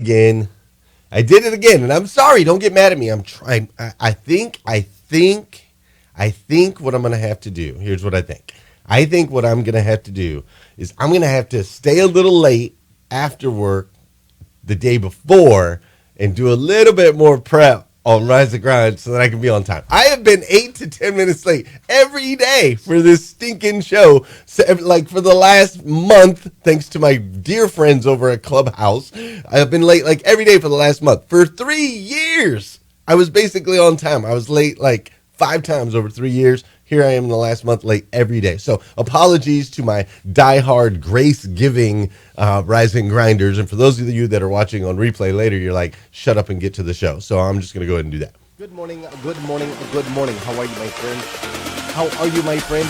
Again. I did it again, and I'm sorry. Don't get mad at me. I'm trying. I think what I'm gonna have to do. Here's what I think. I think what I'm gonna have to do is I'm gonna have to stay a little late after work the day before and do a little bit more prep on Rise and Grind so that I can be on time. I have been 8 to 10 minutes late every day for this stinking show. So, like for the last month, thanks to my dear friends over at Clubhouse, I have been late like every day for the last month. For 3 years, I was basically on time. I was late like 5 times over 3 years. Here I am in the last month late every day. So apologies to my diehard grace-giving rising grinders. And for those of you that are watching on replay later, you're like, shut up and get to the show. So I'm just going to go ahead and do that. Good morning, good morning, good morning. How are you, my friend? How are you, my friend?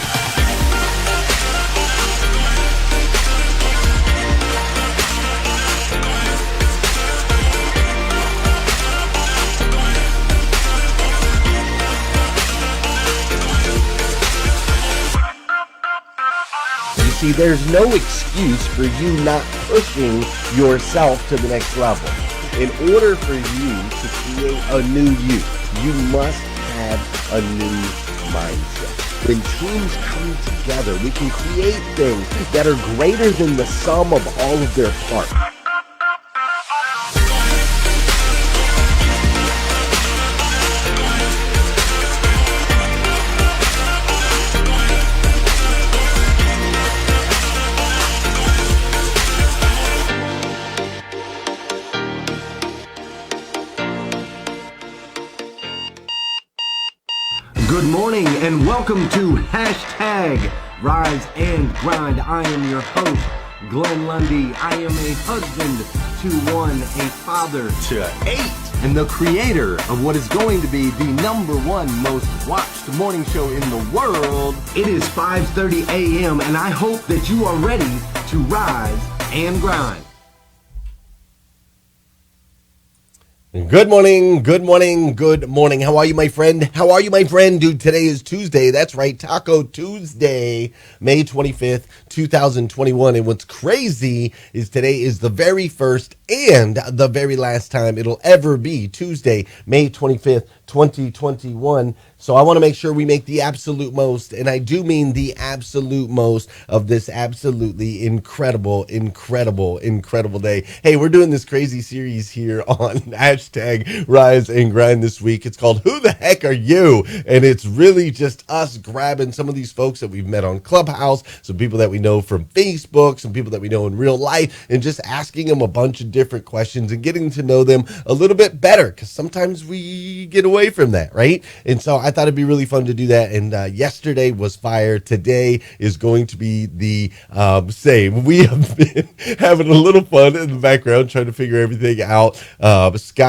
See, there's no excuse for you not pushing yourself to the next level. In order for you to create a new you must have a new mindset. When teams come together, we can create things that are greater than the sum of all of their parts. Good morning and welcome to hashtag Rise and Grind. I am your host, Glenn Lundy. I am a husband to one, a father to 8, and the creator of what is going to be the #1 most watched morning show in the world. It is 5:30 a.m. and I hope that you are ready to rise and grind. Good morning, good morning, good morning. How are you, my friend? How are you, my friend? Dude, today is Tuesday. That's right, Taco Tuesday, May 25th, 2021. And what's crazy is today is the very first and the very last time it'll ever be Tuesday, May 25th, 2021. So I want to make sure we make the absolute most, and I do mean the absolute most of this absolutely incredible day. Hey, we're doing this crazy series here on hashtag Rise and Grind this week. It's called Who the Heck Are You? And it's really just us grabbing some of these folks that we've met on Clubhouse, some people that we know from Facebook, some people that we know in real life, and just asking them a bunch of different questions and getting to know them a little bit better, because sometimes we get away from that, right? And so I thought it'd be really fun to do that. And yesterday was fire. Today is going to be the same. We have been having a little fun in the background trying to figure everything out.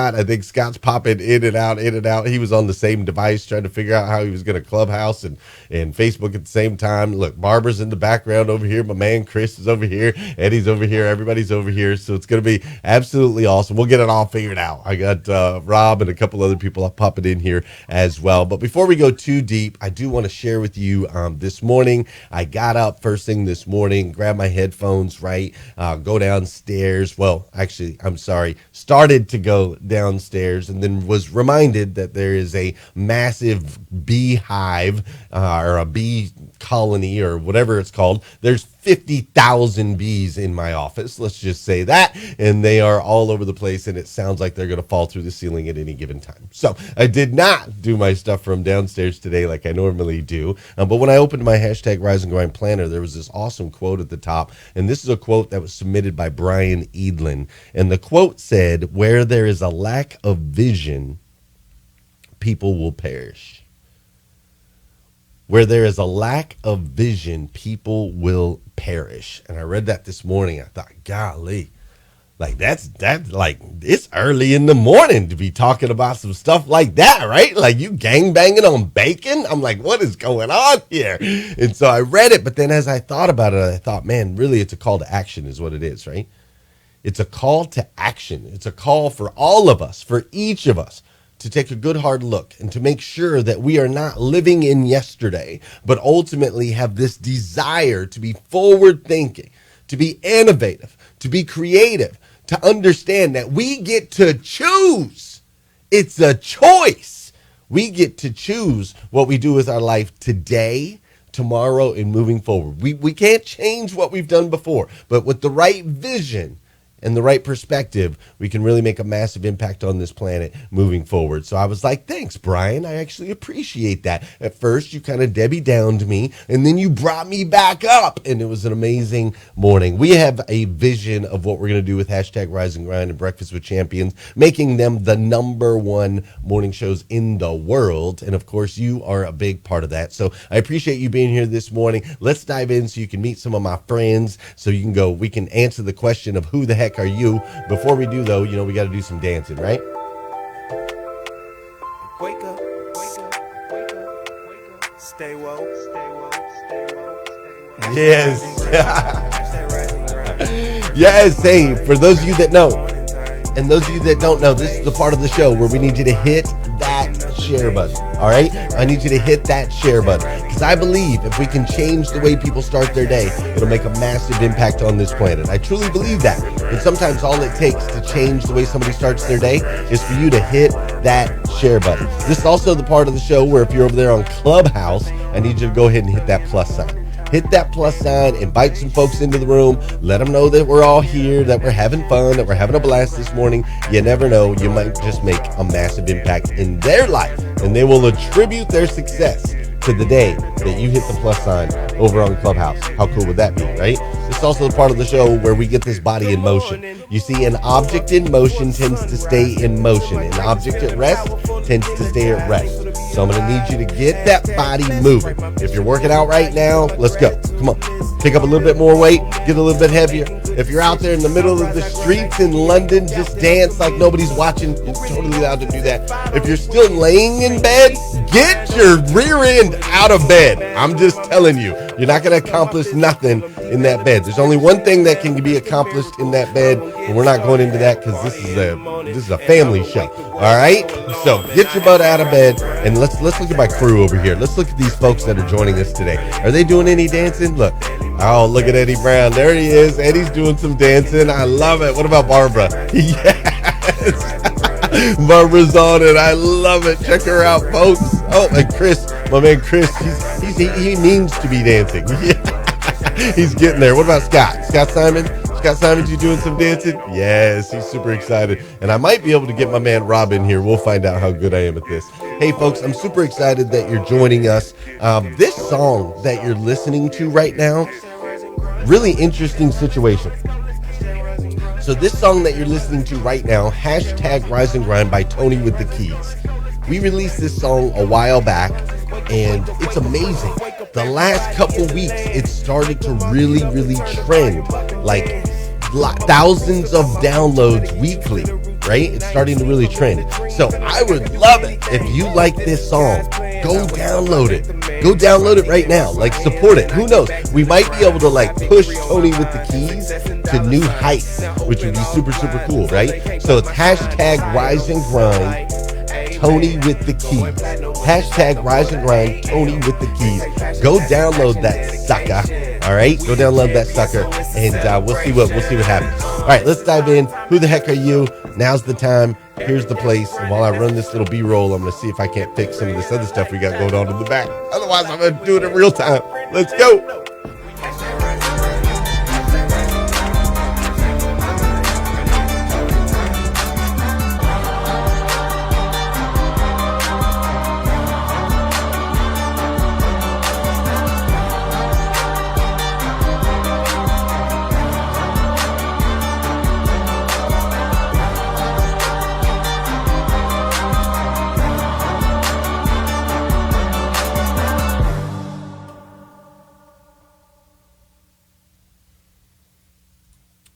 I think Scott's popping in and out, in and out. He was on the same device trying to figure out how he was going to Clubhouse and Facebook at the same time. Look, Barbara's in the background over here. My man Chris is over here. Eddie's over here. Everybody's over here. So it's going to be absolutely awesome. We'll get it all figured out. I got Rob and a couple other people popping in here as well. But before we go too deep, I do want to share with you this morning. I got up first thing this morning, grabbed my headphones, right? Go downstairs. Well, actually, I'm sorry. Started to go downstairs and then was reminded that there is a massive beehive or a bee colony or whatever it's called. There's 50,000 bees in my office. Let's just say that. And they are all over the place. And it sounds like they're going to fall through the ceiling at any given time. So I did not do my stuff from downstairs today like I normally do. But when I opened my hashtag Rise and Grind planner, there was this awesome quote at the top. And this is a quote that was submitted by Brian Edlin. And the quote said, "Where there is a lack of vision, people will perish." Where there is a lack of vision, people will perish. And I read that this morning. I thought, golly, like that's like it's early in the morning to be talking about some stuff like that, right? Like you gang banging on bacon. I'm like, what is going on here? And so I read it, but then as I thought about it, I thought, man, really it's a call to action is what it is, right? It's a call to action. It's a call for all of us, for each of us, to take a good hard look and to make sure that we are not living in yesterday, but ultimately have this desire to be forward thinking, to be innovative, to be creative, to understand that we get to choose. It's a choice. We get to choose what we do with our life today, tomorrow, and moving forward. We can't change what we've done before, but with the right vision and the right perspective, we can really make a massive impact on this planet moving forward. So I was like, thanks, Brian. I actually appreciate that. At first, you kind of Debbie downed me, and then you brought me back up, and it was an amazing morning. We have a vision of what we're going to do with hashtag Rise and Grind and Breakfast with Champions, making them the #1 morning shows in the world. And of course, you are a big part of that. So I appreciate you being here this morning. Let's dive in so you can meet some of my friends, so you can go, we can answer the question of who the heck are you? Before we do, though, we got to do some dancing, right? Wake up, wake up, wake up, wake up. Stay woke, stay woke, stay woke, stay woke. Yes. Yes. Hey, for those of you that know, and those of you that don't know, this is the part of the show where we need you to hit that share button. All right? I need you to hit that share button, because I believe if we can change the way people start their day, it'll make a massive impact on this planet. I truly believe that. And sometimes all it takes to change the way somebody starts their day is for you to hit that share button. This is also the part of the show where if you're over there on Clubhouse, I need you to go ahead and hit that plus sign. Hit that plus sign, invite some folks into the room, let them know that we're all here, that we're having fun, that we're having a blast this morning. You never know, you might just make a massive impact in their life, and they will attribute their success to the day that you hit the plus sign over on Clubhouse. How cool would that be, right? It's also the part of the show where we get this body in motion. You see, an object in motion tends to stay in motion. An object at rest tends to stay at rest. So I'm going to need you to get that body moving. If you're working out right now, let's go. Come on. Pick up a little bit more weight. Get a little bit heavier. If you're out there in the middle of the streets in London, just dance like nobody's watching. You're totally allowed to do that. If you're still laying in bed, get your rear end out of bed. I'm just telling you, you're not going to accomplish nothing in that bed. There's only one thing that can be accomplished in that bed, and we're not going into that because this is a family show. All right? So get your butt out of bed, and let's look at my crew over here. Let's look at these folks that are joining us today. Are they doing any dancing? Look. Oh, look at Eddie Brown. There he is. Eddie's doing some dancing. I love it. What about Barbara? Yes. Barbara's on it. I love it. Check her out, folks. Oh, and Chris, my man Chris, he means to be dancing. Yeah. He's getting there. What about Scott? Scott Simon? Scott Simon, you doing some dancing? Yes, he's super excited. And I might be able to get my man Rob in here. We'll find out how good I am at this. Hey, folks, I'm super excited that you're joining us. This song that you're listening to right now, really interesting situation. So this song that you're listening to right now, hashtag Rise and Grind by Tony with the Keys. We released this song a while back, and it's amazing. The last couple weeks, it started to really, really trend. Like thousands of downloads weekly, right? It's starting to really trend. So I would love it if you like this song. Go download it. Go download it right now. Like, support it. Who knows? We might be able to push Tony with the Keys to new heights, which would be super, super cool, right? So it's hashtag Rise and Grind, Tony with the Keys. Hashtag Rise and Grind, Tony with the Keys. Go download that sucker. All right, go download that sucker, and we'll see what happens. All right, let's dive in. Who the heck are you? Now's the time. Here's the place. And while I run this little B-roll, I'm going to see if I can't fix some of this other stuff we got going on in the back. Otherwise, I'm going to do it in real time. Let's go.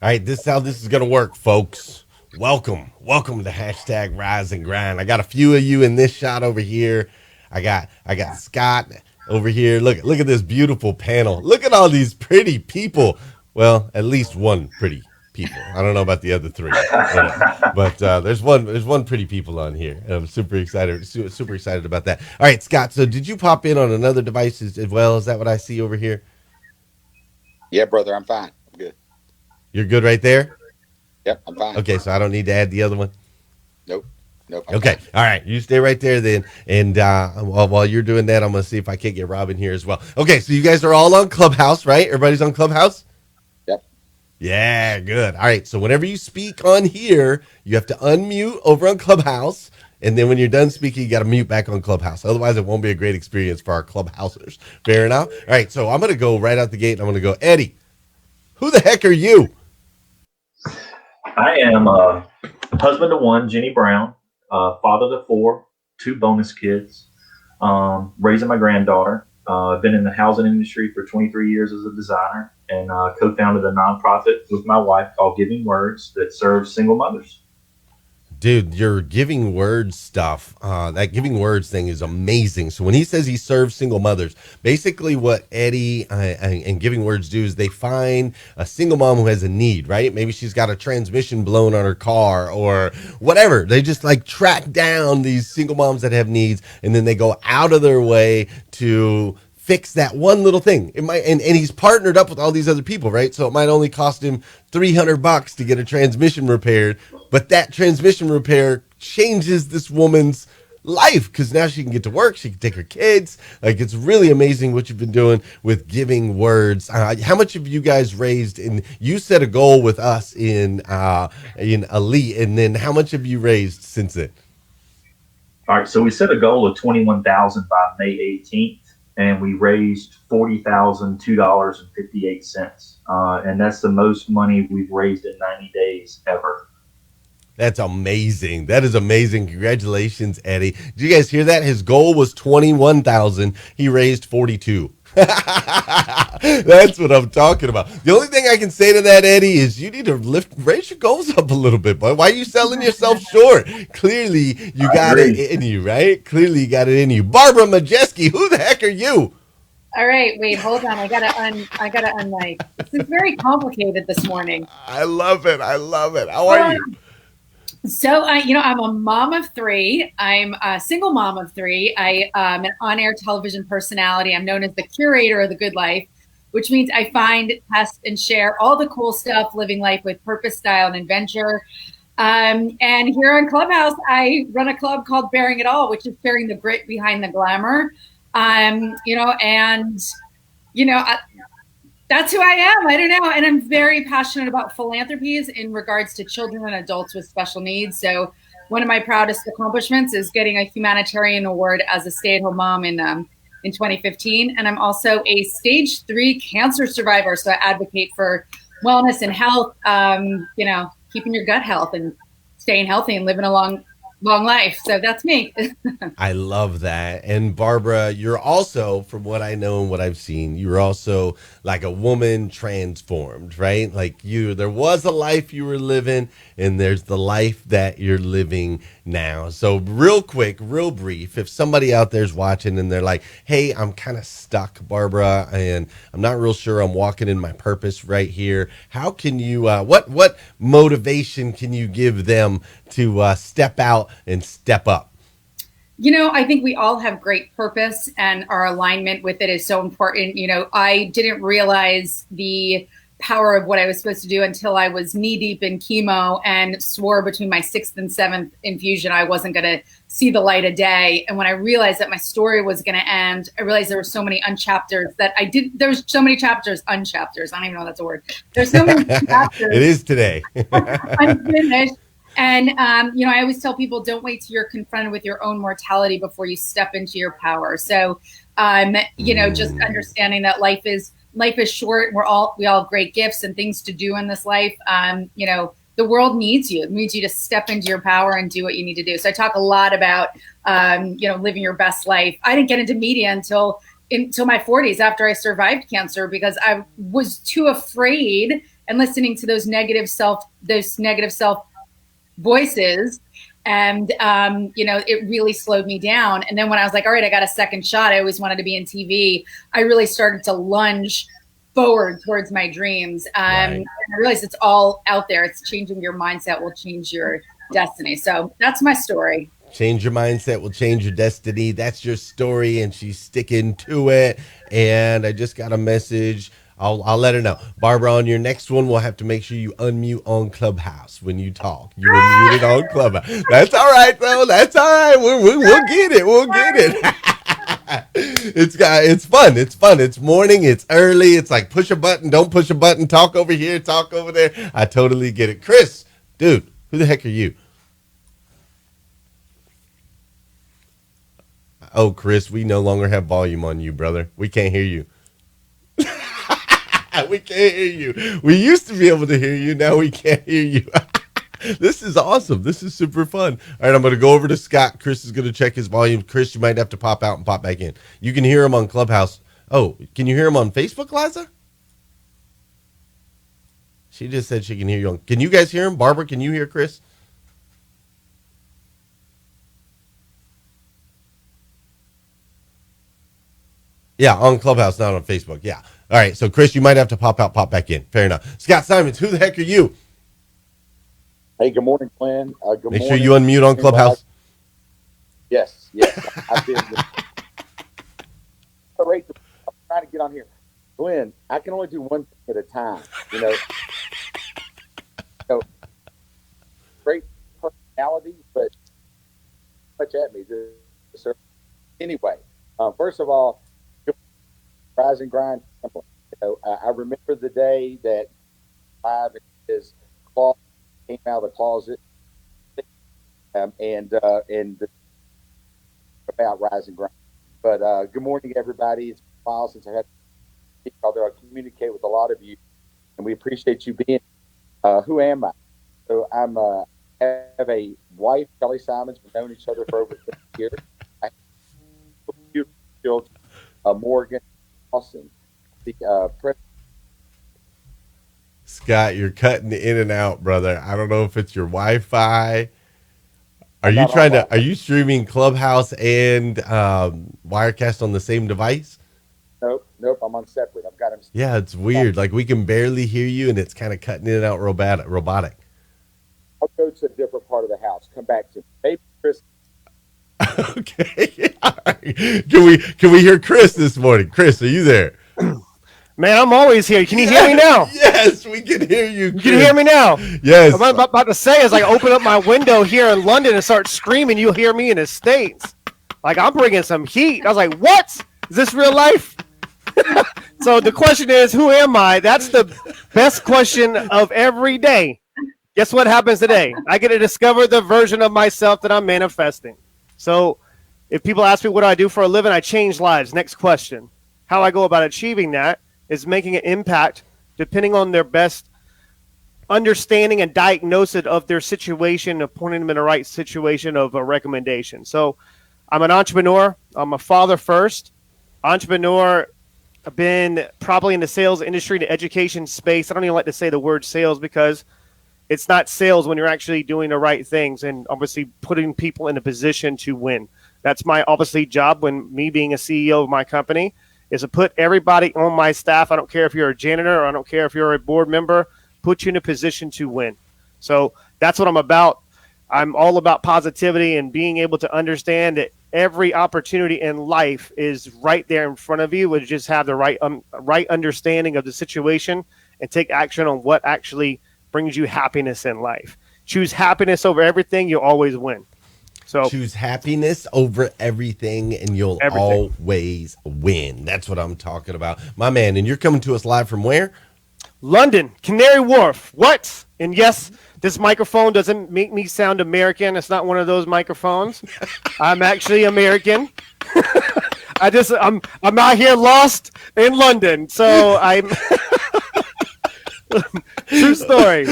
All right, this is how this is going to work, folks. Welcome to hashtag Rise and Grind. I got a few of you in this shot over here. I got Scott over here. Look at this beautiful panel. Look at all these pretty people. Well, at least one pretty people. I don't know about the other three, but there's one pretty people on here, and I'm super excited about that. All right, Scott. So did you pop in on another device as well? Is that what I see over here? Yeah, brother, I'm fine. I'm good. You're good right there? Yep, I'm fine. Okay, so I don't need to add the other one. Nope. Nope, I'm Okay, fine. all right, you stay right there then, and while you're doing that, I'm gonna see if I can't get Robin here as well. Okay, so you guys are all on Clubhouse, right? Everybody's on Clubhouse. Yep. Yeah, good. All right, so whenever you speak on here, you have to unmute over on Clubhouse, and then when you're done speaking, you got to mute back on Clubhouse. Otherwise, it won't be a great experience for our Clubhousers. Fair enough. All right, so I'm gonna go right out the gate, and I'm gonna go, Eddie. Who the heck are you? I am husband to one, Jenny Brown, father to four, two bonus kids, raising my granddaughter. I've been in the housing industry for 23 years as a designer and co-founded a nonprofit with my wife called Giving Words that serves single mothers. Dude, your giving words stuff, that giving words thing is amazing. So when he says he serves single mothers, basically what Eddie and giving words do is they find a single mom who has a need, right? Maybe she's got a transmission blown on her car or whatever. They just like track down these single moms that have needs, and then they go out of their way to fix that one little thing. It might, and he's partnered up with all these other people, right? So it might only cost him $300 to get a transmission repaired, but that transmission repair changes this woman's life because now she can get to work, she can take her kids. Like, it's really amazing what you've been doing with giving words. How much have you guys raised? And you set a goal with us in Elite, and then how much have you raised since then? All right, so we set a goal of 21,000 by May 18th, and we raised $40,002.58, and that's the most money we've raised in 90 days ever. That's amazing. That is amazing. Congratulations, Eddie. Did you guys hear that? His goal was 21,000. He raised 42. That's what I'm talking about. The only thing I can say to that, Eddie, is you need to raise your goals up a little bit, boy. Why are you selling yourself short? Clearly, you got it in you, right? Clearly, you got it in you. Barbara Majeski, who the heck are you? All right, wait, hold on. I gotta unmic. This is very complicated this morning. I love it. I love it. How are you? So, I'm a mom of three. I'm a single mom of three. I'm an on-air television personality. I'm known as the curator of the good life, which means I find, test, and share all the cool stuff, living life with purpose, style, and adventure. And here on Clubhouse, I run a club called Bearing It All, which is bearing the grit behind the glamour. That's who I am. I don't know. And I'm very passionate about philanthropies in regards to children and adults with special needs. So one of my proudest accomplishments is getting a humanitarian award as a stay-at-home mom in 2015. And I'm also a stage 3 cancer survivor. So I advocate for wellness and health, keeping your gut health and staying healthy and living a long life. So that's me. I love that. And Barbara, you're also, from what I know and what I've seen, you're also like a woman transformed, right? Like there was a life you were living, and there's the life that you're living now. So real quick, real brief, if somebody out there's watching and they're like, hey, I'm kind of stuck, Barbara, and I'm not real sure I'm walking in my purpose right here. How can you, what motivation can you give them to step out and step up? I think we all have great purpose, and our alignment with it is so important. I didn't realize the power of what I was supposed to do until I was knee deep in chemo and swore between my 6th and 7th infusion I wasn't going to see the light of day. And when I realized that my story was going to end, I realized there were so many unchapters that there was so many chapters, unchapters. I don't even know if that's a word. There's so many chapters. It is today. Unfinished. And, I always tell people, don't wait till you're confronted with your own mortality before you step into your power. So, just understanding that life is short. We all have great gifts and things to do in this life. The world needs you. It needs you to step into your power and do what you need to do. So I talk a lot about, living your best life. I didn't get into media until my 40s after I survived cancer, because I was too afraid and listening to those negative self voices. And, it really slowed me down. And then when I was like, all right, I got a second shot. I always wanted to be in TV. I really started to lunge forward towards my dreams. Right. And I realized it's all out there. It's changing your mindset will change your destiny. So that's my story. Change your mindset will change your destiny. That's your story, and she's sticking to it. And I just got a message. I'll let her know. Barbara, on your next one, we'll have to make sure you unmute on Clubhouse when you talk. You were muted on Clubhouse. That's all right, though. That's all right. We'll get it. We'll get it. It's fun. It's fun. It's morning. It's early. It's like push a button, don't push a button, talk over here, talk over there. I totally get it. Chris, dude, who the heck are you? Oh, Chris, we no longer have volume on you, brother. We can't hear you. We can't hear you. We used to be able to hear you. Now we can't hear you. This is awesome. This is super fun. All right, I'm going to go over to Scott. Chris is going to check his volume. Chris, you might have to pop out and pop back in. You can hear him on Clubhouse. Oh, can you hear him on Facebook, Liza? She just said she can hear you on. Can you guys hear him? Barbara, can you hear Chris? Yeah, on Clubhouse, not on Facebook. Yeah. All right, so Chris, you might have to pop out, pop back in. Fair enough. Scott Simons, who the heck are you? Hey, good morning, Glenn. Good Make morning. sure you unmute on Clubhouse. Yes. I've been great. I'm trying to get on here. Glenn, I can only do one thing at a time. Great personality, but much at me. Sir. Anyway, first of all, rise and grind. I remember the day that his claw came out of the closet, and about rise and grind. But good morning, everybody. It's been a while since I had to speak, although I communicate with a lot of you, and we appreciate you being. Who am I? So I have a wife, Kelly Simons. We've known each other for over 50 years. I have beautiful children, Morgan, Austin. Scott, you're cutting in and out, brother. I don't know if it's your Wi-Fi. Are you streaming Clubhouse and Wirecast on the same device? Nope. I'm on separate. I've got them. Yeah, it's weird. Like we can barely hear you, and it's kind of cutting in and out robotic. I'll go to a different part of the house. Come back to me. Maybe Chris. Okay. All right. Can we hear Chris this morning? Chris, are you there? Man, I'm always here. Can you hear me now? Yes, we can hear you. Chris. Can you hear me now? Yes. What I'm about to say is like open up my window here in London and start screaming. You'll hear me in the States. Like I'm bringing some heat. I was like, what? Is this real life? So the question is, who am I? That's the best question of every day. Guess what happens today? I get to discover the version of myself that I'm manifesting. So if people ask me what I do for a living, I change lives. Next question. How I go about achieving that is making an impact depending on their best understanding and diagnosis of their situation, of pointing them in the right situation of a recommendation. So I'm an entrepreneur. I'm a father first. Entrepreneur. I've been probably in the sales industry, the education space. I don't even like to say the word sales because it's not sales when you're actually doing the right things and obviously putting people in a position to win. That's my obviously job when me being a CEO of my company is to put everybody on my staff. I don't care if you're a janitor or I don't care if you're a board member, put you in a position to win. So that's what I'm about. I'm all about positivity and being able to understand that every opportunity in life is right there in front of you. We just have the right understanding of the situation and take action on what actually brings you happiness in life. Choose happiness over everything. You'll always win. So choose happiness over everything and you'll always win. That's what I'm talking about. My man, and you're coming to us live from where? London, Canary Wharf. What? And yes, this microphone doesn't make me sound American. It's not one of those microphones. I'm actually American. I'm out here lost in London. So I'm true story.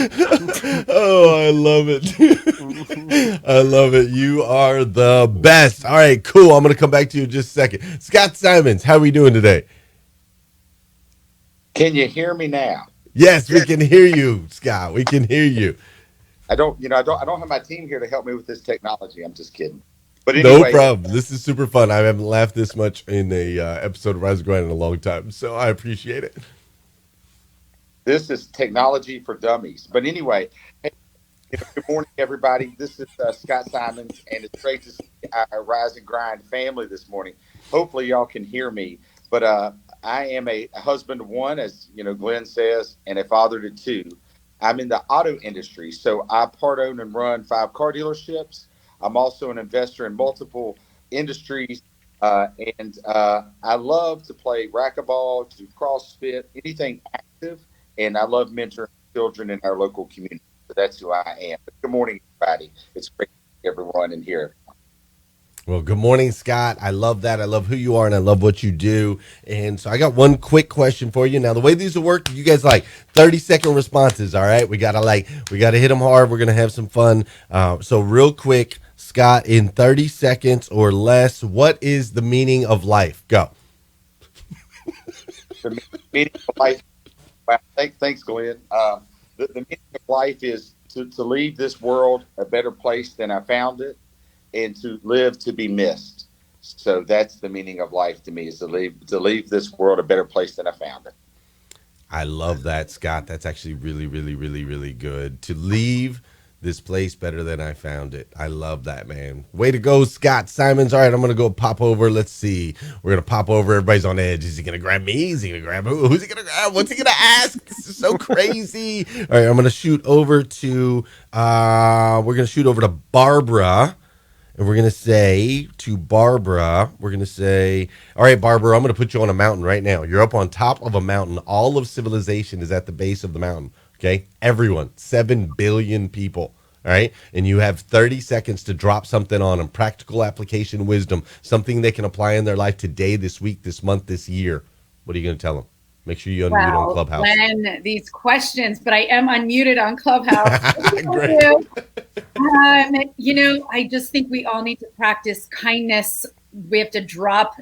Oh, I love it. I love it. You are the best. All right, cool. I'm going to come back to you in just a second. Scott Simons, how are we doing today? Can you hear me now? Yes, we can hear you, Scott. We can hear you. I don't have my team here to help me with this technology. I'm just kidding. But anyway, no problem. This is super fun. I haven't laughed this much in a episode of Rise and Grind in a long time, so I appreciate it. This is technology for dummies. But anyway, hey, good morning, everybody. This is Scott Simons, and it's great to see our Rise and Grind family this morning. Hopefully, y'all can hear me. But I am a husband to one, as Glenn says, and a father to two. I'm in the auto industry, so I part own and run 5 car dealerships. I'm also an investor in multiple industries, and I love to play racquetball, to CrossFit, anything active, and I love mentoring children in our local community. So that's who I am. But good morning, everybody. It's great to see everyone in here. Well, good morning, Scott. I love that. I love who you are, and I love what you do. And so I got one quick question for you. Now, the way these will work, you guys 30-second responses, all right? We gotta hit them hard. We're gonna have some fun. So real quick, Scott, in 30 seconds or less, what is the meaning of life? Go. The meaning of life. Wow, thanks, Glenn. The meaning of life is to leave this world a better place than I found it, and to live to be missed. So that's the meaning of life to me, is to leave this world a better place than I found it. I love that, Scott. That's actually really, really, really, really good. To leave this place better than I found it. I love that, man. Way to go, Scott Simons. All right, I'm going to go pop over. Let's see. We're going to pop over. Everybody's on edge. Is he going to grab me? Is he going to grab who? Who's he going to grab? What's he going to ask? This is so crazy. All right, I'm going to shoot over to, we're going to shoot over to Barbara. And we're going to say to Barbara, all right, Barbara, I'm going to put you on a mountain right now. You're up on top of a mountain. All of civilization is at the base of the mountain, okay? Everyone, 7 billion people, all right? And you have 30 seconds to drop something on them, practical application wisdom, something they can apply in their life today, this week, this month, this year. What are you going to tell them? Make sure you unmute on Clubhouse. When these questions, but I am unmuted on Clubhouse. Great. I just think we all need to practice kindness. We have to drop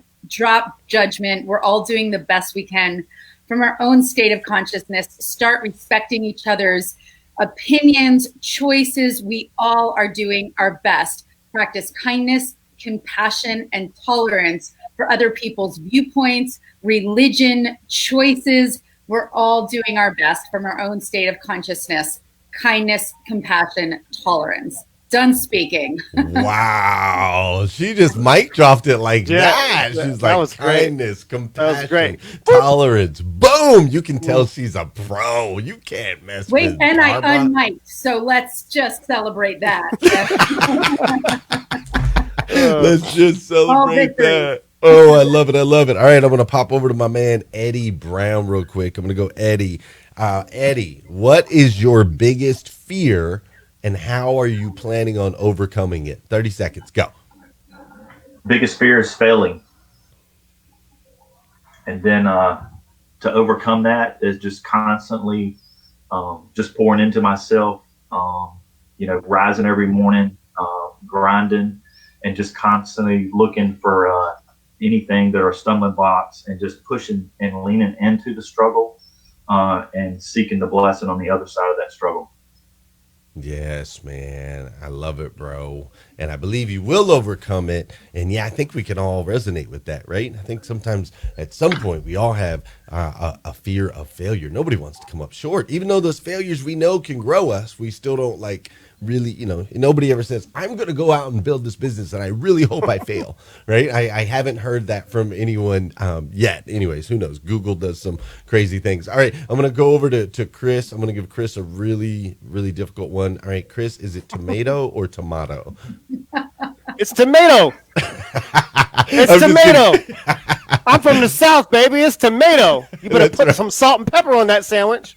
judgment. We're all doing the best we can from our own state of consciousness. Start respecting each other's opinions, choices. We all are doing our best. Practice kindness, compassion, and tolerance for other people's viewpoints, religion, choices. We're all doing our best from our own state of consciousness. Kindness, compassion, tolerance. Done speaking. Wow. She just mic dropped it like that. She's like, was kindness, compassion, tolerance. Boom. You can tell she's a pro. You can't mess with and Barbara. I unmiked, so let's just celebrate that. Let's just celebrate that. Oh, I love it. I love it. All right, I'm going to pop over to my man, Eddie Brown, real quick. I'm going to go Eddie. Eddie, what is your biggest fear and how are you planning on overcoming it? 30 seconds. Go. Biggest fear is failing. And then to overcome that is just constantly just pouring into myself, rising every morning, grinding, and just constantly looking for anything that are stumbling blocks and just pushing and leaning into the struggle and seeking the blessing on the other side of that struggle. Yes, man. I love it, bro. And I believe you will overcome it. And yeah, I think we can all resonate with that, right? I think sometimes at some point we all have a fear of failure. Nobody wants to come up short. Even though those failures we know can grow us, we still don't really, nobody ever says, I'm going to go out and build this business and I really hope I fail, right? I haven't heard that from anyone yet. Anyways, who knows? Google does some crazy things. All right, I'm going to go over to Chris. I'm going to give Chris a really, really difficult one. All right, Chris, is it tomato or tomato? It's tomato. It's tomato. I'm from the South, baby. It's tomato. You better put some salt and pepper on that sandwich.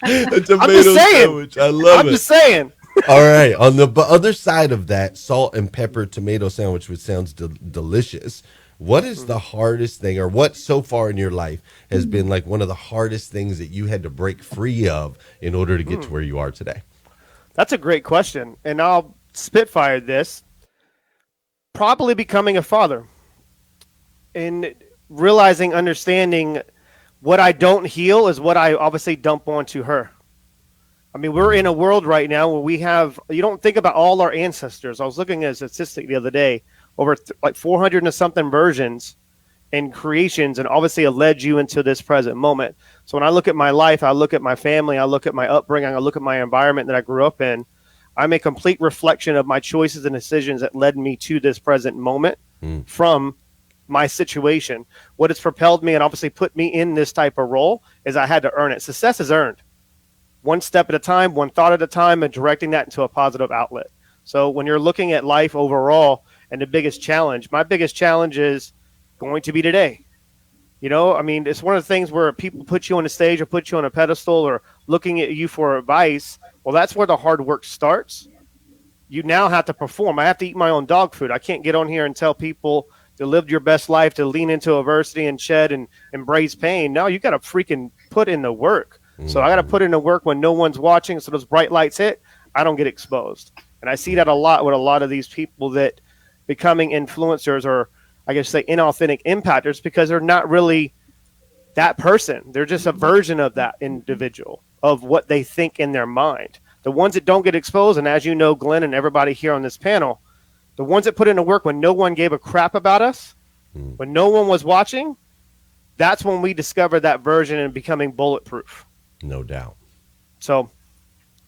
A tomato sandwich. I love it. I'm just saying. All right. On the other side of that, salt and pepper tomato sandwich, which sounds delicious. What is the hardest thing, or what so far in your life has been like one of the hardest things that you had to break free of in order to get to where you are today? That's a great question. And I'll spitfire this. Probably becoming a father and realizing, understanding what I don't heal is what I obviously dump onto her. I mean, we're in a world right now where we have, you don't think about all our ancestors. I was looking at a statistic the other day, over 400 and something versions and creations, and obviously it led you into this present moment. So when I look at my life, I look at my family, I look at my upbringing, I look at my environment that I grew up in. I'm a complete reflection of my choices and decisions that led me to this present moment from my situation. What has propelled me and obviously put me in this type of role is I had to earn it. Success is earned. One step at a time, one thought at a time, and directing that into a positive outlet. So when you're looking at life overall and the biggest challenge, my biggest challenge is going to be today. I mean, it's one of the things where people put you on a stage or put you on a pedestal or looking at you for advice. Well, that's where the hard work starts. You now have to perform. I have to eat my own dog food. I can't get on here and tell people to live your best life, to lean into adversity and shed and embrace pain. No, you got to freaking put in the work. So I got to put in the work when no one's watching. So those bright lights hit, I don't get exposed. And I see that a lot with a lot of these people that becoming influencers or I guess say inauthentic impactors because they're not really that person. They're just a version of that individual, of what they think in their mind. The ones that don't get exposed, and as you know, Glenn and everybody here on this panel, the ones that put in the work when no one gave a crap about us, when no one was watching, that's when we discovered that version and becoming bulletproof. No doubt. So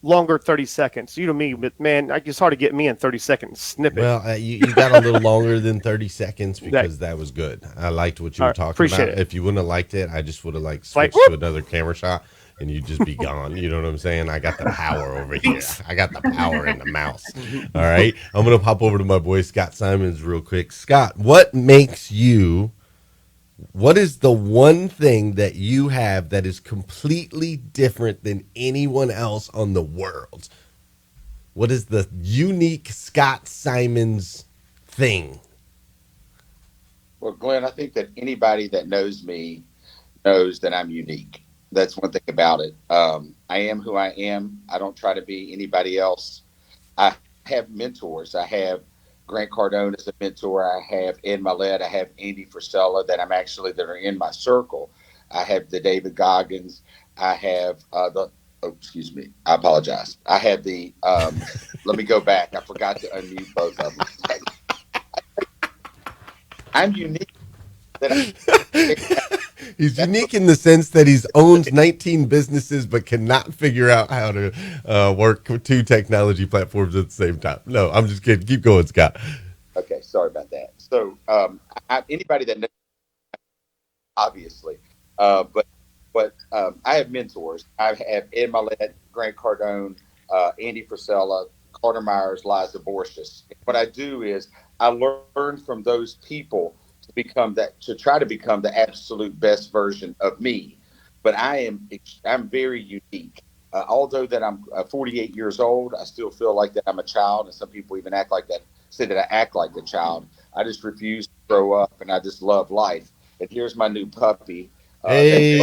longer 30 seconds. You to me, but man, it's hard to get me in 30 seconds snippet. Well, you got a little longer than 30 seconds because that was good. I liked what you were talking about. It. If you wouldn't have liked it, I just would have switched to another camera shot and you'd just be gone. You know what I'm saying? I got the power over here. I got the power in the mouse. All right. I'm going to pop over to my boy, Scott Simons, real quick. Scott, what is the one thing that you have that is completely different than anyone else on the world? What is the unique Scott Simons thing? Well, Glenn, I think that anybody that knows me knows that I'm unique. That's one thing about it. I am who I am. I don't try to be anybody else. I have mentors. I have Grant Cardone as a mentor. I have Ed Milet. I have Andy Frisella that are in my circle. I have the David Goggins. I have excuse me. I apologize. I have the, let me go back. I forgot to unmute both of them. I'm unique. He's unique in the sense that he's owns 19 businesses but cannot figure out how to work two technology platforms at the same time. No, I'm just kidding. Keep going, Scott. Okay, sorry about that. So anybody that knows, obviously, but I have mentors. I have Ed Milet, Grant Cardone, Andy Frisella, Carter Myers, Liza Borges. What I do is I learn from those people to try to become the absolute best version of me. But I'm very unique. Although that I'm 48 years old, I still feel like that I'm a child, and some people even say that I act like a child. I just refuse to grow up, and I just love life. And here's my new puppy. Hey.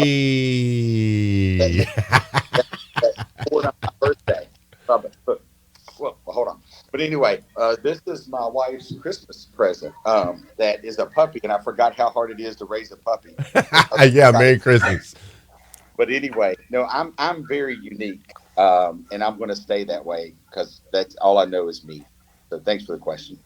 That's born on my birthday. Well, hold on. But anyway, this is my wife's Christmas present. That is a puppy, and I forgot how hard it is to raise a puppy. Yeah, Merry Christmas. But anyway, no, I'm very unique, and I'm going to stay that way because that's all I know is me. So thanks for the question.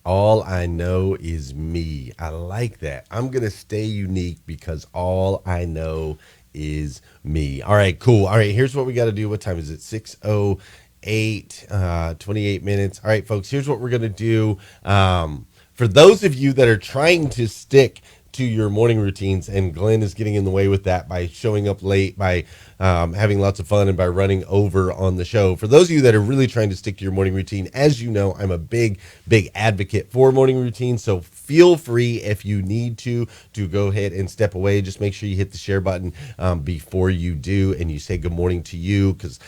All I know is me. I like that. I'm going to stay unique because all I know is me. All right, cool. All right, here's what we got to do. What time is it? 6:08, 28 minutes. All right, folks, here's what we're going to do. For those of you that are trying to stick to your morning routines, and Glenn is getting in the way with that by showing up late, by having lots of fun, and by running over on the show. For those of you that are really trying to stick to your morning routine, as you know, I'm a big advocate for morning routines. So feel free, if you need to go ahead and step away. Just make sure you hit the share button before you do, and you say good morning to you, because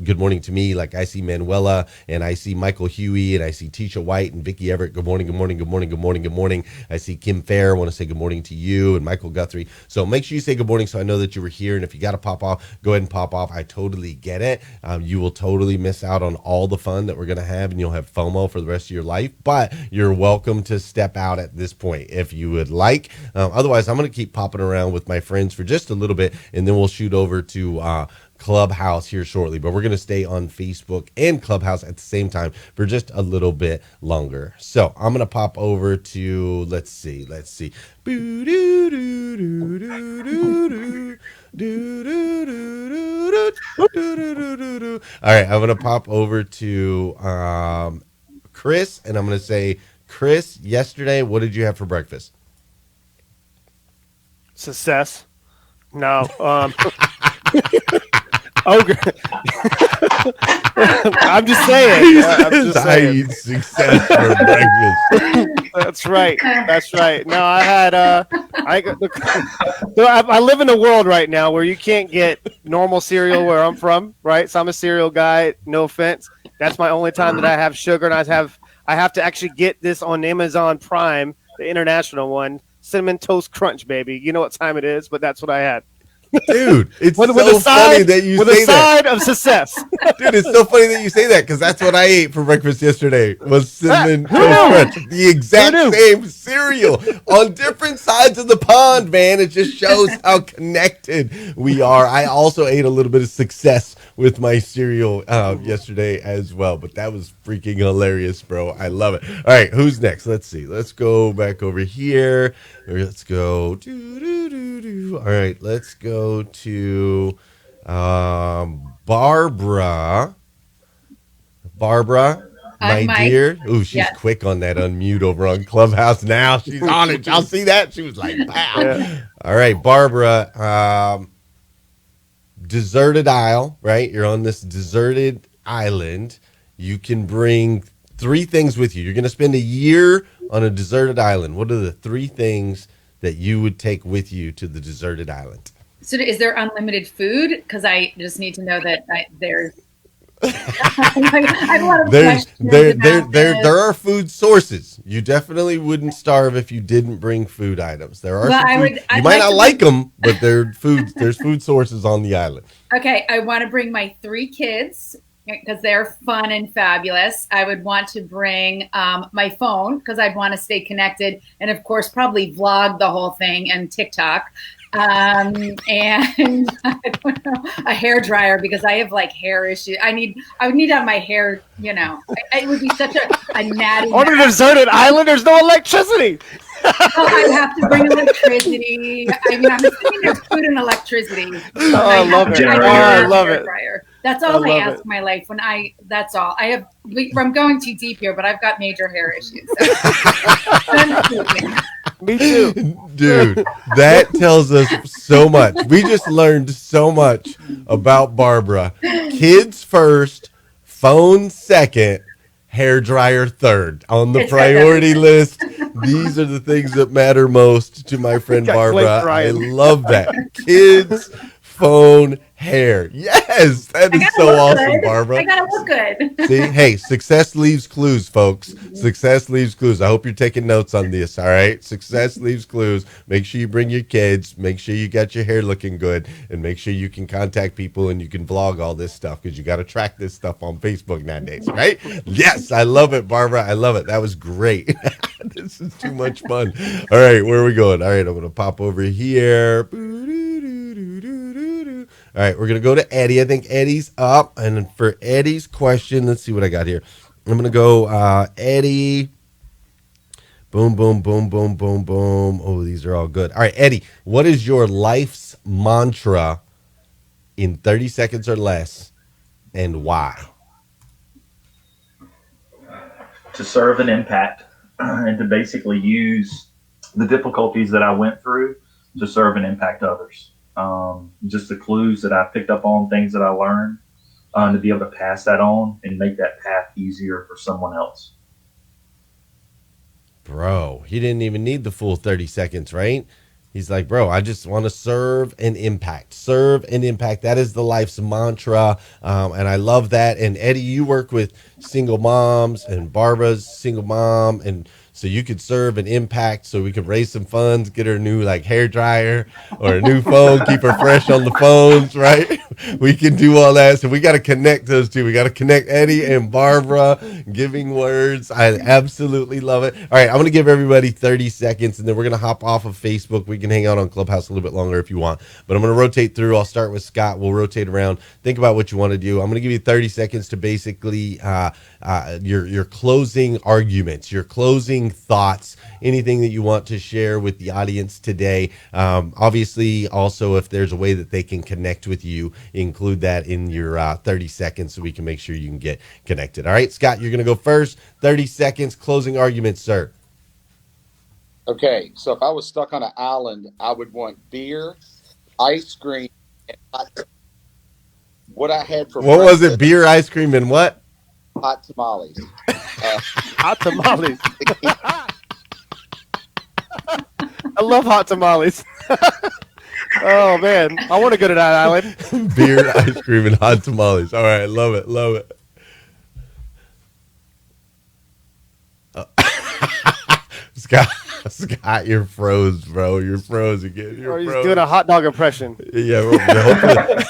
good morning to me. Like I see Manuela, and I see Michael Huey, and I see Tisha White and Vicky Everett. Good morning, good morning, good morning, good morning, good morning. I see Kim Fair. I want to say good morning to you, and Michael Guthrie. So make sure you say good morning so I know that you were here. And if you got to pop off, go ahead and pop off. I totally get it. You will totally miss out on all the fun that we're going to have, and you'll have FOMO for the rest of your life. But you're welcome to step out at this point if you would like. Otherwise, I'm going to keep popping around with my friends for just a little bit, and then we'll shoot over to Clubhouse here shortly. But we're going to stay on Facebook and Clubhouse at the same time for just a little bit longer. So I'm going to pop over to, let's see. All right, I'm going to pop over to Chris, and I'm going to say Chris, yesterday, what did you have for breakfast? Success. No. Ogre. I'm just saying. I eat success for breakfast. That's right. That's right. No, I had I live in a world right now where you can't get normal cereal where I'm from, right? So I'm a cereal guy, no offense. That's my only time that I have sugar, and I have to actually get this on Amazon Prime, the international one, Cinnamon Toast Crunch, baby. You know what time it is, but that's what I had. Dude, it's with so funny that you with say a that. side of success. Dude, it's so funny that you say that because that's what I ate for breakfast yesterday was cinnamon Who toast knew? crunch. The exact Who knew? same cereal on different sides of the pond, man. It just shows how connected we are. I also ate a little bit of success with my cereal yesterday as well, but that was freaking hilarious, bro. I love it. All right, who's next? Let's see. Let's go back over here. Let's go. All right, let's go to Barbara. Barbara, my dear. Ooh, she's quick on that unmute over on Clubhouse now. She's on it. Y'all see that? She was like, wow. Yeah. All right, Barbara. Deserted isle, right? You're on this deserted island. You can bring 3 things with you. You're going to spend a year on a deserted island. What are the 3 things that you would take with you to the deserted island? So is there unlimited food? Because I just need to know that there's there are food sources. You definitely wouldn't starve if you didn't bring food items. There are you might not like them, but there's food sources on the island. Okay, I want to bring my 3 kids because they're fun and fabulous. I would want to bring my phone because I'd want to stay connected, and of course probably vlog the whole thing and TikTok. And I don't know, a hair dryer because I have like hair issues. I would need to have my hair, it would be such a natty. On a deserted island, there's no electricity. I'd have to bring electricity. I mean, I'm assuming there's food and electricity. I love it. I love it. That's all I ask my life that's all I have. I'm going too deep here, but I've got major hair issues. So. Me too. Dude, that tells us so much. We just learned so much about Barbara. Kids first, phone second, hair dryer third on the priority list. These are the things that matter most to my friend Barbara. I love that. Kids, phone, hair. Yes, that is so awesome, Barbara. I gotta look good. See, hey, success leaves clues, folks. Success leaves clues. I hope you're taking notes on this, all right? Success leaves clues. Make sure you bring your kids. Make sure you got your hair looking good. And make sure you can contact people and you can vlog all this stuff because you got to track this stuff on Facebook nowadays, right? Yes, I love it, Barbara. I love it. That was great. This is too much fun. All right, where are we going? All right, I'm going to pop over here. All right, we're going to go to Eddie. I think Eddie's up. And for Eddie's question, let's see what I got here. I'm going to go Eddie. Boom, boom, boom, boom, boom, boom. Oh, these are all good. All right, Eddie, what is your life's mantra in 30 seconds or less and why? To serve an impact and to basically use the difficulties that I went through to serve and impact others. Just the clues that I picked up on, things that I learned, to be able to pass that on and make that path easier for someone else. Bro, he didn't even need the full 30 seconds, right? He's like, bro, I just want to serve and impact. Serve and impact. That is the life's mantra. And I love that. And Eddie, you work with single moms, and Barbara's single mom. And so you could serve and impact so we could raise some funds, get her a new like hair dryer or a new phone, keep her fresh on the phones, right? We can do all that. So we got to connect those two. We got to connect Eddie and Barbara, giving words. I absolutely love it. All right, I'm going to give everybody 30 seconds, and then we're going to hop off of Facebook. We can hang out on Clubhouse a little bit longer if you want. But I'm going to rotate through. I'll start with Scott. We'll rotate around. Think about what you want to do. I'm going to give you 30 seconds to basically your closing arguments, your closing closing thoughts, anything that you want to share with the audience today. Obviously, also, if there's a way that they can connect with you, include that in your 30 seconds so we can make sure you can get connected. All right, Scott, you're going to go first. 30 seconds, closing arguments, sir. Okay, so if I was stuck on an island, I would want beer, ice cream, and what I had for What was breakfast, it? Beer, ice cream, and what? hot tamales. Hot tamales. I love hot tamales. Oh man, I want to go to that island. Beer, ice cream, and hot tamales. All right, love it, love it. Scott, you're froze, bro. You're froze again. You're He's froze. doing a hot dog impression. Yeah. Hopefully.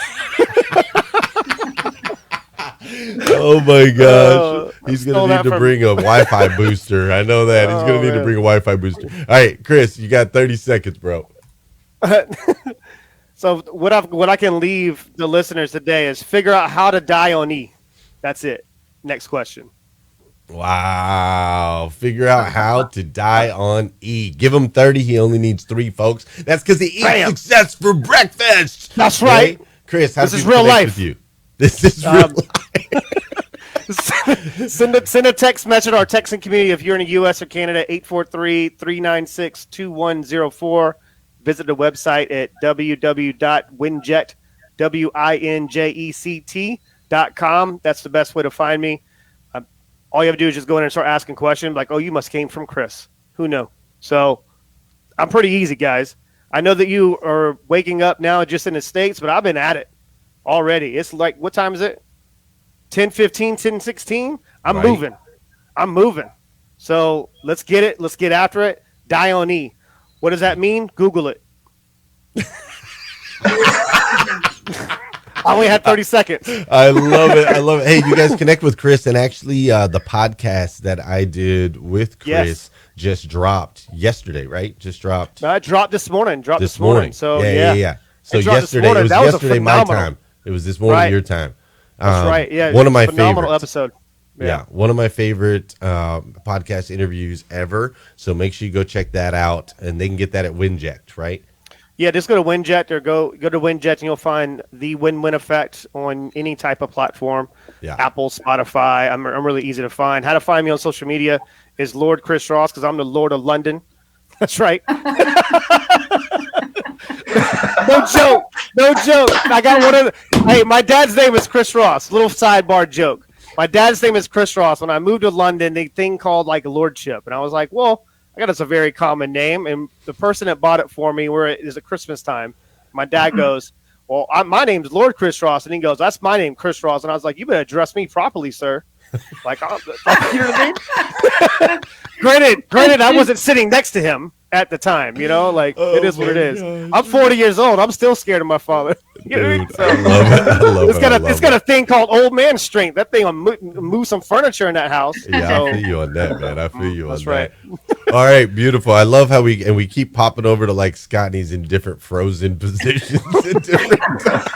Oh my gosh. He's going to need to bring a Wi-Fi booster. I know that. He's going to need to bring a Wi-Fi booster. All right, Chris, you got 30 seconds, bro. So what I can leave the listeners today is figure out how to die on E. That's it. Next question. Wow. Figure out how to die on E. Give him 30. He only needs 3, folks. That's because he eats success for breakfast. That's right. Chris, how this does is real life. With you? This is real life. Send a text message to our texting community if you're in the U.S. or Canada, 843-396-2104. Visit the website at www.winject.com. That's the best way to find me. All you have to do is just go in and start asking questions like, oh, you must came from Chris. Who knew? So I'm pretty easy, guys. I know that you are waking up now just in the States, but I've been at it already. It's like, what time is it? 10:15, 10:16. I'm moving. So let's get it. Let's get after it. Die on E. What does that mean? Google it. I only had 30 seconds. I love it. I love it. Hey, you guys connect with Chris, and actually the podcast that I did with Chris just dropped yesterday, right? Just dropped. It dropped this morning. This morning. So yeah. So yesterday, it was yesterday my time. It was this morning your time. That's right. Yeah. One of my phenomenal favorites. episode. Yeah, one of my favorite podcast interviews ever. So make sure you go check that out, and they can get that at Winject, right? Yeah, just go to Winject or go to Winject, and you'll find the Win-Win Effect on any type of platform. Yeah. Apple, Spotify. I'm really easy to find. How to find me on social media is Lord Chris Ross, because I'm the Lord of London. That's right. No joke. I got one of the. Hey, my dad's name is Chris Ross. Little sidebar joke. My dad's name is Chris Ross. When I moved to London, they thing called like a lordship, and I was like, well, I got it's a very common name. And the person that bought it for me, where it is at Christmas time, my dad goes, well, my name's Lord Chris Ross, and he goes, that's my name, Chris Ross, and I was like, you better address me properly, sir. Like, you know what I mean? Granted, I wasn't sitting next to him at the time, you know, like it is what it is. Gosh. I'm 40 years old. I'm still scared of my father. You know what I mean? So, I love it. It's got a thing called old man strength. That thing will move some furniture in that house. Yeah, so, I feel you on that, man. I feel you on that. That's right. All right, beautiful. I love how we keep popping over to like Scott, and he's in different frozen positions at different times.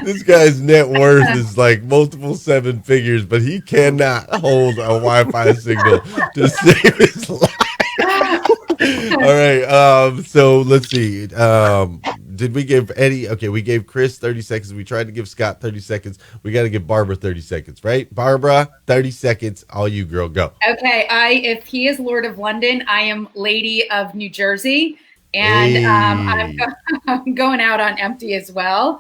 This guy's net worth is like multiple 7 figures, but he cannot hold a Wi-Fi signal to save his life. All right, so let's see. Did we give Eddie? Okay, we gave Chris 30 seconds. We tried to give Scott 30 seconds. We got to give Barbara 30 seconds, right? Barbara, 30 seconds. All you, girl, go. Okay, if he is Lord of London, I am Lady of New Jersey. And I'm going out on empty as well.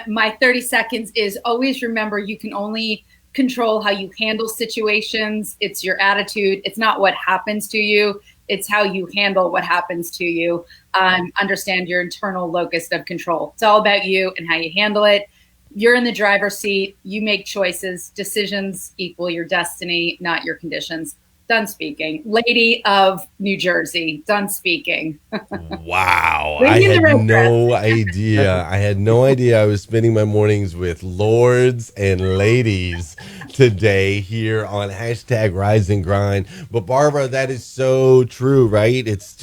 My 30 seconds is always remember you can only control how you handle situations. It's your attitude. It's not what happens to you. It's how you handle what happens to you. Understand your internal locus of control. It's all about you and how you handle it. You're in the driver's seat. You make choices. Decisions equal your destiny, not your conditions. Done speaking. Lady of New Jersey. Done speaking. Wow. I had no idea. I had no idea I was spending my mornings with lords and ladies today here on hashtag Rise and Grind. But Barbara, that is so true, right? It's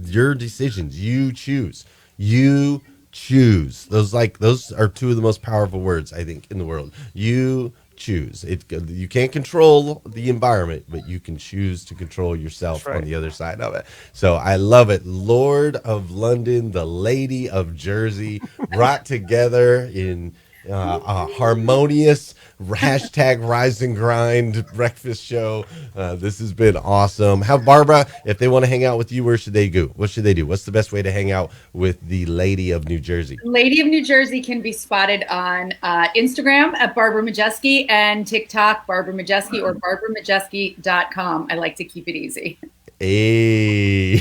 your decisions. You choose. You choose. Those are 2 of the most powerful words, I think, in the world. You choose. You can't control the environment, but you can choose to control yourself on the other side of it. So I love it. Lord of London, the Lady of Jersey, brought together in a harmonious hashtag Rise and Grind breakfast show. This has been awesome. How, Barbara, if they want to hang out with you, where should they go? What should they do? What's the best way to hang out with the Lady of New Jersey? Lady of New Jersey can be spotted on Instagram at Barbara Majeski and TikTok, Barbara Majeski, or BarbaraMajeski.com. I like to keep it easy. Hey,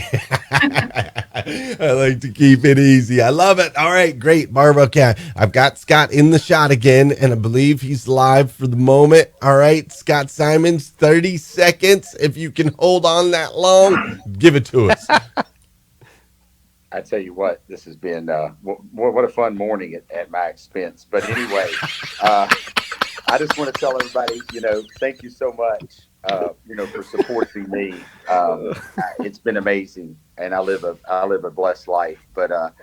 I like to keep it easy. I love it. All right, great. Barbara, okay. I've got Scott in the shot again, and I believe he's live for the moment. All right, Scott Simons, 30 seconds. If you can hold on that long, give it to us. I tell you what, this has been what a fun morning at my expense. But anyway, I just want to tell everybody, thank you so much, for supporting me. It's been amazing, and I live a blessed life. But I'm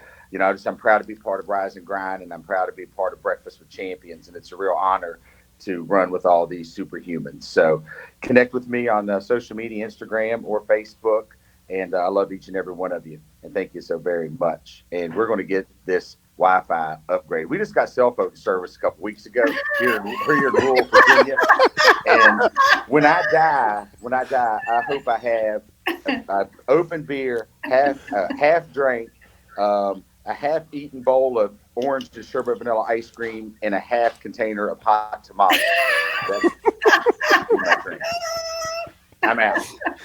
proud to be part of Rise and Grind, and I'm proud to be part of Breakfast with Champions, and it's a real honor to run with all these superhumans. So connect with me on social media, Instagram or Facebook. And I love each and every one of you. And thank you so very much. And we're going to get this Wi-Fi upgrade. We just got cell phone service a couple weeks ago here in rural Virginia. And when I die, I hope I have an open beer, half drink, a half-eaten bowl of orange to sherbet vanilla ice cream, and a half container of hot tamales. That's drink. I'm out.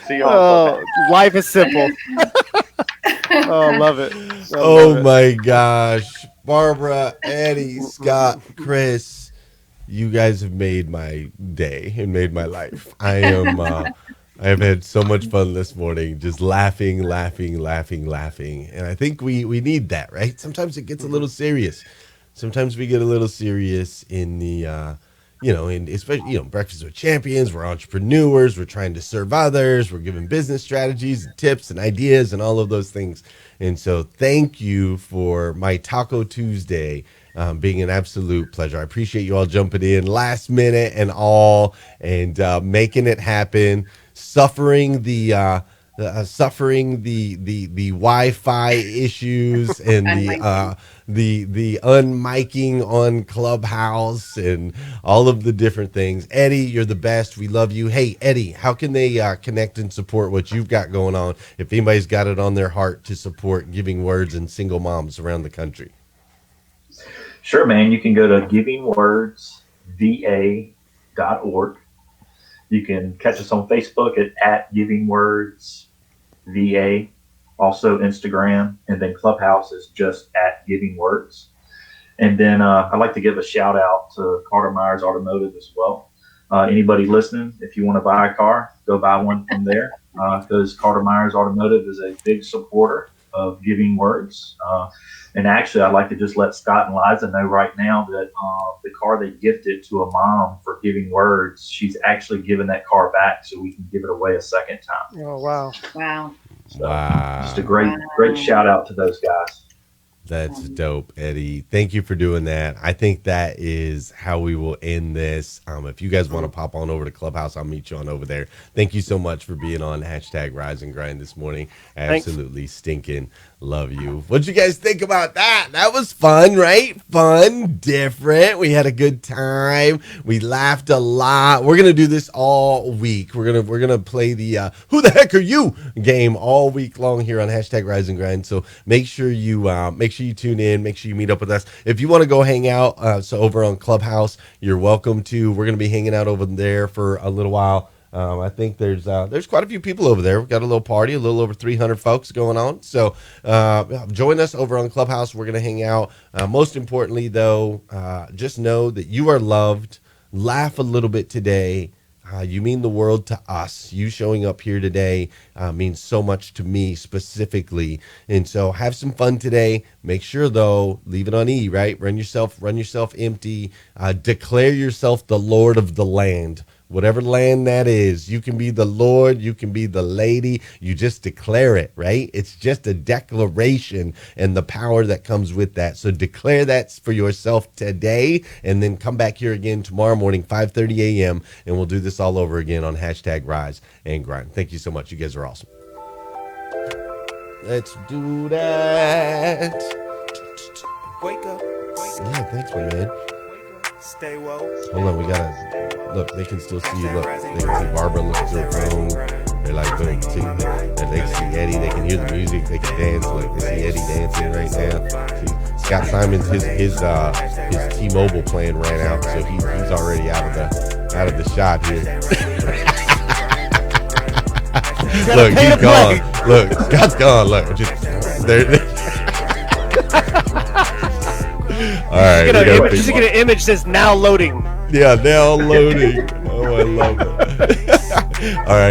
See you all. Life is simple. Love it. My gosh. Barbara, Eddie, Scott, Chris, you guys have made my day and made my life. I have had so much fun this morning, just laughing. And I think we need that, right? Sometimes it gets a little serious. Sometimes we get a little serious in the and especially, Breakfast with Champions, we're entrepreneurs, we're trying to serve others, we're giving business strategies and tips and ideas and all of those things. And so thank you for my Taco Tuesday being an absolute pleasure. I appreciate you all jumping in last minute and all, and making it happen, suffering the Wi-Fi issues and the unmiking on Clubhouse and all of the different things. Eddie, you're the best. We love you. Hey, Eddie, how can they connect and support what you've got going on if anybody's got it on their heart to support Giving Words and single moms around the country? Sure, man. You can go to givingwordsva.org. You can catch us on Facebook at Giving Words VA, also Instagram, and then Clubhouse is just at Giving Words. And then I'd like to give a shout out to Carter Myers Automotive as well. Anybody listening, if you want to buy a car, go buy one from there, because Carter Myers Automotive is a big supporter of Giving Words. And actually, I'd like to just let Scott and Liza know right now that the car they gifted to a mom for Giving Words, she's actually giving that car back so we can give it away a second time. Oh, wow. Wow. So, just a great shout out to those guys. That's dope, Eddie. Thank you for doing that. I think that is how we will end this. If you guys want to pop on over to Clubhouse, I'll meet you on over there. Thank you so much for being on hashtag Rise and Grind this morning. Absolutely stinking love you. What'd you guys think about that? That was fun, right? Fun, different. We had a good time. We laughed a lot. We're gonna do this all week. We're gonna play the "Who the heck are you" game all week long here on hashtag Rise and Grind. So make sure you tune in. Make sure you meet up with us. If you want to go hang out, so over on Clubhouse, you're welcome to. We're gonna be hanging out over there for a little while. I think there's quite a few people over there. We've got a little party, a little over 300 folks going on. So join us over on Clubhouse. We're going to hang out. Most importantly, though, just know that you are loved. Laugh a little bit today. You mean the world to us. You showing up here today means so much to me specifically. And so have some fun today. Make sure, though, leave it on E, right? Run yourself empty. Declare yourself the Lord of the land. whatever land that is. You can be the Lord, you can be the lady. You just declare it, right? It's just a declaration and the power that comes with that. So declare that for yourself today, and then come back here again tomorrow morning, 5:30 a.m., and we'll do this all over again on hashtag Rise and Grind. Thank you so much. You guys are awesome. Let's do that. Wake up, Yeah, thanks, my man. stay woke. Hold on, we gotta look. They can still see you. Look, they can see Barbara looking through her phone. They're like, boom, see, they see Eddie. They can hear the music. They can dance. Look, they see Eddie dancing right now. See, Scott Simon's his T-Mobile plan ran out, so he's already out of the shot here. Look, he's gone. Look, Scott's gone. Look, just there. All right, Just get an image that's now loading. Yeah, now loading. Oh, I love it. All right.